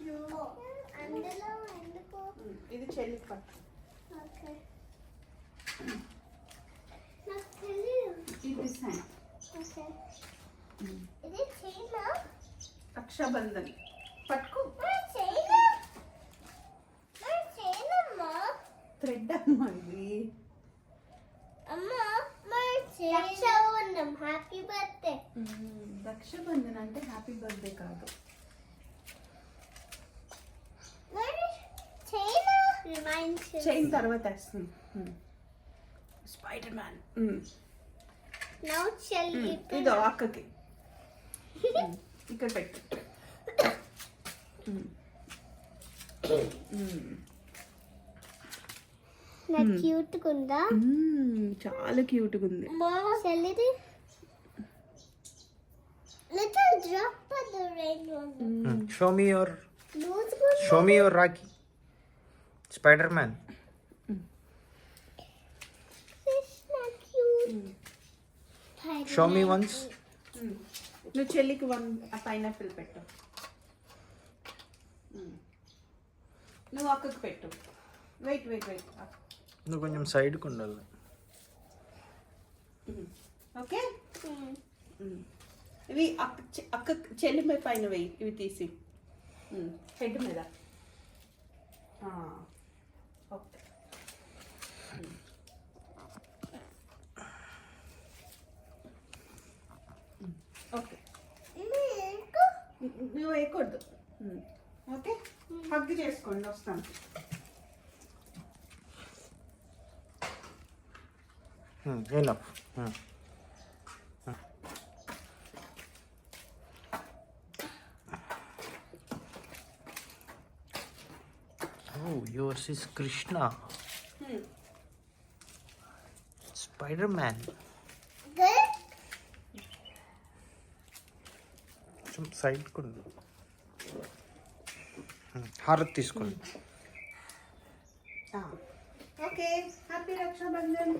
You. అందులో ఎందుకు? ఇది చెల్లికి పట్టు. ఓకే. నాకు తెలియదు. ఇది సైన్. ఓకే. ఇది చైనా. రక్షాబంధన్ పట్టుకో. చైనా. చైనమ్మా. థ్రెడ్ అమ్మా ఇది. అమ్మా రక్షాబంధన్ హ్యాపీ బర్త్డే. రక్షాబంధన్ అంటే హ్యాపీ బర్త్డే కాదు. China reminds. చైన్ తర్వాత వస్తుంది. Spider man. నౌ చెల్లి. ఇదో అక్కకి ఇక్కడ పెట్టు. నాకు క్యూట్ ఉందా? చాలా క్యూట్గా ఉంది. చెల్లిది little drop of the rain on them. Show me your Rocky. Spider-Man. This is not cute. Show me once. నువ్వు చెల్లికి ఆ పైనాపిల్ పెట్టు. నువ్వు అక్కకి పెట్టు. వెయిట్ నువ్వు కొంచెం సైడ్కి ఉండాలి. ఓకే. ఇవి అక్క చెల్లి మీద పైన వెయ్యి. ఇవి తీసి హెడ్ మీద. ఓకే. ఓకే నువ్వు వేయకూడదు. ఓకే హగ్ చేసుకోండి. వస్తాను. Enough. Oh, yours is Krishna. Spider-Man. Good. కొంచెం సైడ్ కొండు. హారతి తీసుకోండి. Okay happy Rakshabandhan.